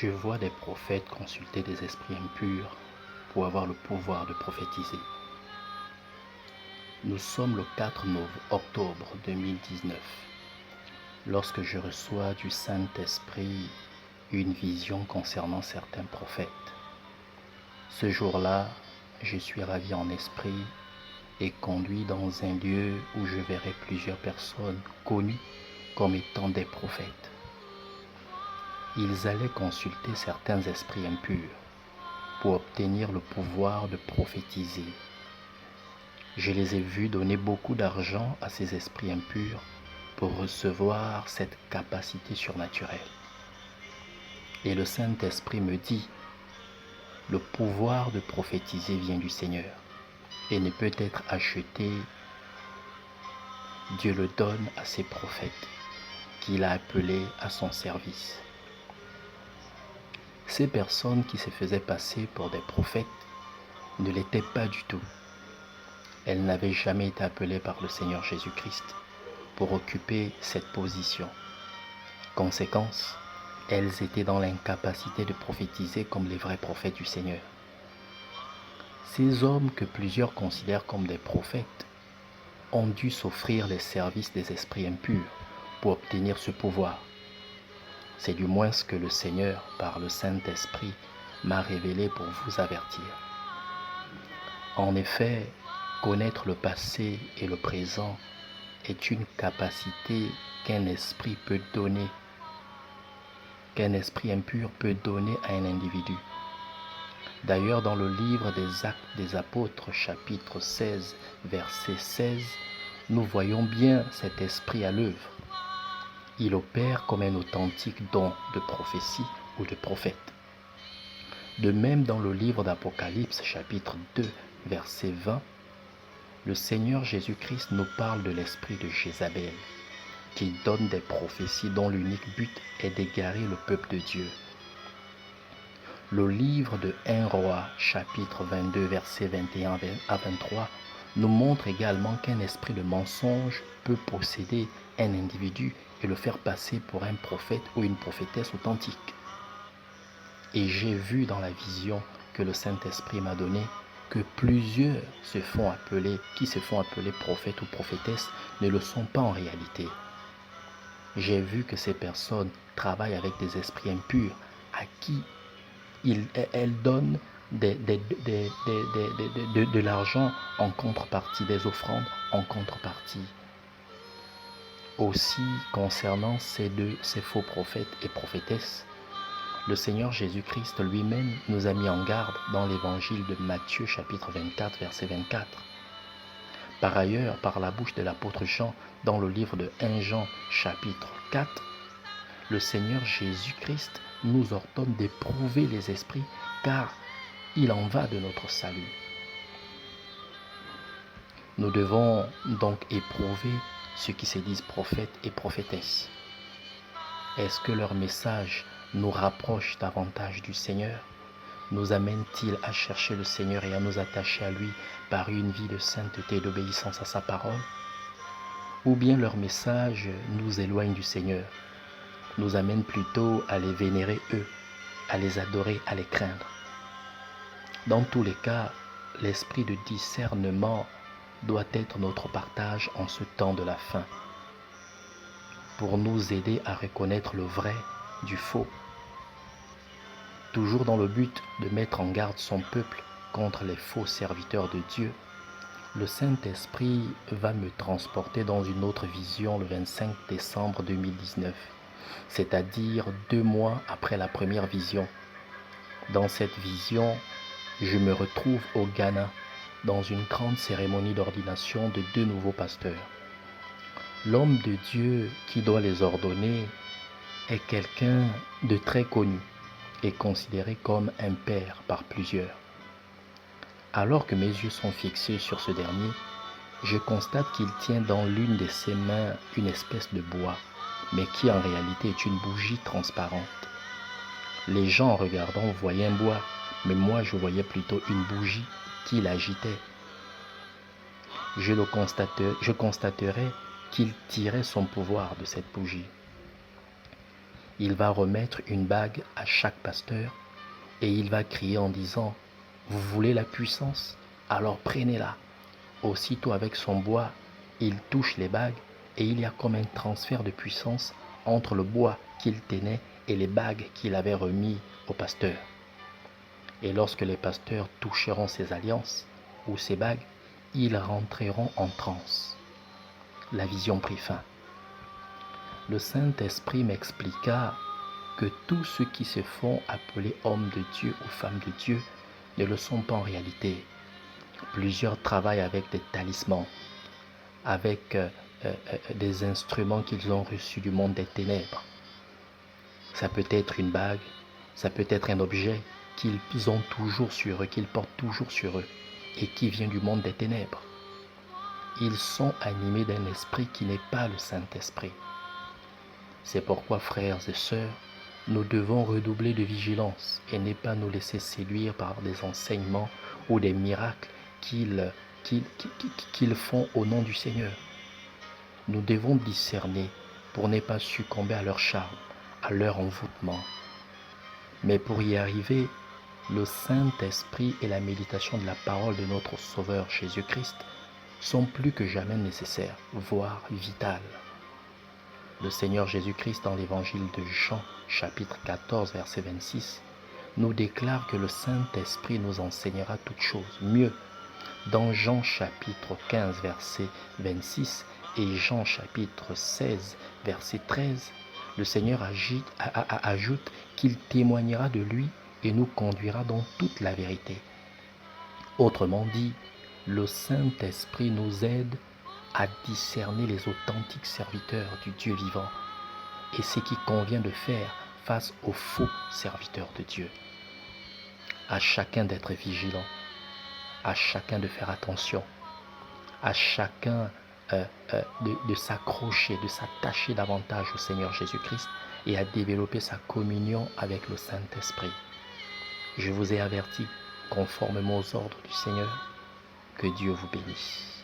Je vois des prophètes consulter des esprits impurs pour avoir le pouvoir de prophétiser. Nous sommes le 4 octobre 2019 lorsque je reçois du Saint-Esprit une vision concernant certains prophètes. Ce jour-là, je suis ravi en esprit et conduit dans un lieu où je verrai plusieurs personnes connues comme étant des prophètes. Ils allaient consulter certains esprits impurs pour obtenir le pouvoir de prophétiser. Je les ai vus donner beaucoup d'argent à ces esprits impurs pour recevoir cette capacité surnaturelle. Et le Saint-Esprit me dit, le pouvoir de prophétiser vient du Seigneur et ne peut être acheté. Dieu le donne à ses prophètes qu'il a appelés à son service. Ces personnes qui se faisaient passer pour des prophètes ne l'étaient pas du tout. Elles n'avaient jamais été appelées par le Seigneur Jésus-Christ pour occuper cette position. Conséquence, elles étaient dans l'incapacité de prophétiser comme les vrais prophètes du Seigneur. Ces hommes que plusieurs considèrent comme des prophètes ont dû s'offrir les services des esprits impurs pour obtenir ce pouvoir. C'est du moins ce que le Seigneur, par le Saint-Esprit, m'a révélé pour vous avertir. En effet, connaître le passé et le présent est une capacité qu'un esprit peut donner, qu'un esprit impur peut donner à un individu. D'ailleurs, dans le livre des Actes des Apôtres, chapitre 16, verset 16, nous voyons bien cet esprit à l'œuvre. Il opère comme un authentique don de prophétie ou de prophète. De même, dans le livre d'Apocalypse, chapitre 2, verset 20, le Seigneur Jésus-Christ nous parle de l'esprit de Jézabel, qui donne des prophéties dont l'unique but est d'égarer le peuple de Dieu. Le livre de 1 Roi, chapitre 22, versets 21 à 23, nous montre également qu'un esprit de mensonge peut posséder un individu et le faire passer pour un prophète ou une prophétesse authentique. Et j'ai vu dans la vision que le Saint-Esprit m'a donnée que plusieurs qui se font appeler prophètes ou prophétesses ne le sont pas en réalité. J'ai vu que ces personnes travaillent avec des esprits impurs à qui elles donnent de l'argent en contrepartie, des offrandes en contrepartie. Aussi, concernant ces faux prophètes et prophétesses, le Seigneur Jésus-Christ lui-même nous a mis en garde dans l'évangile de Matthieu chapitre 24, verset 24. Par ailleurs, par la bouche de l'apôtre Jean, dans le livre de 1 Jean chapitre 4, le Seigneur Jésus-Christ nous ordonne d'éprouver les esprits car il en va de notre salut. Nous devons donc éprouver ceux qui se disent prophètes et prophétesses. Est-ce que leur message nous rapproche davantage du Seigneur? Nous amène-t-il à chercher le Seigneur et à nous attacher à lui par une vie de sainteté et d'obéissance à sa parole? Ou bien leur message nous éloigne du Seigneur, nous amène plutôt à les vénérer eux, à les adorer, à les craindre? Dans tous les cas, l'esprit de discernement doit être notre partage en ce temps de la fin, pour nous aider à reconnaître le vrai du faux, toujours dans le but de mettre en garde son peuple contre les faux serviteurs de Dieu. Le Saint-Esprit va me transporter dans une autre vision le 25 décembre 2019, c'est-à-dire 2 mois après la première vision. Dans cette vision, je me retrouve au Ghana, dans une grande cérémonie d'ordination de 2 nouveaux pasteurs. L'homme de Dieu qui doit les ordonner est quelqu'un de très connu et considéré comme un père par plusieurs. Alors que mes yeux sont fixés sur ce dernier, je constate qu'il tient dans l'une de ses mains une espèce de bois, mais qui en réalité est une bougie transparente. Les gens en regardant voyaient un bois, mais moi je voyais plutôt une bougie qu'il agitait. Je constaterai qu'il tirait son pouvoir de cette bougie. il va remettre une bague à chaque pasteur et il va crier en disant, vous voulez la puissance? Alors prenez-la. Aussitôt avec son bois, il touche les bagues et il y a comme un transfert de puissance entre le bois qu'il tenait et les bagues qu'il avait remis au pasteur. Et lorsque les pasteurs toucheront ces alliances ou ces bagues, ils rentreront en transe. La vision prit fin. Le Saint-Esprit m'expliqua que tous ceux qui se font appeler hommes de Dieu ou femmes de Dieu ne le sont pas en réalité. Plusieurs travaillent avec des talismans, avec des instruments qu'ils ont reçus du monde des ténèbres. Ça peut être une bague, ça peut être un objet qu'ils ont toujours sur eux, qu'ils portent toujours sur eux et qui vient du monde des ténèbres. Ils sont animés d'un esprit qui n'est pas le Saint-Esprit. C'est pourquoi, frères et sœurs, nous devons redoubler de vigilance et ne pas nous laisser séduire par des enseignements ou des miracles qu'ils font au nom du Seigneur. Nous devons discerner pour ne pas succomber à leur charme, à leur envoûtement. Mais pour y arriver, le Saint-Esprit et la méditation de la parole de notre Sauveur Jésus-Christ sont plus que jamais nécessaires, voire vitales. Le Seigneur Jésus-Christ, dans l'évangile de Jean, chapitre 14, verset 26, nous déclare que le Saint-Esprit nous enseignera toutes choses. Mieux, dans Jean chapitre 15, verset 26 et Jean chapitre 16, verset 13, le Seigneur ajoute qu'il témoignera de lui et nous conduira dans toute la vérité. Autrement dit, le Saint-Esprit nous aide à discerner les authentiques serviteurs du Dieu vivant et ce qu'il convient de faire face aux faux serviteurs de Dieu. À chacun d'être vigilant, à chacun de faire attention, à chacun de s'accrocher, de s'attacher davantage au Seigneur Jésus-Christ et à développer sa communion avec le Saint-Esprit. Je vous ai averti, conformément aux ordres du Seigneur, que Dieu vous bénisse.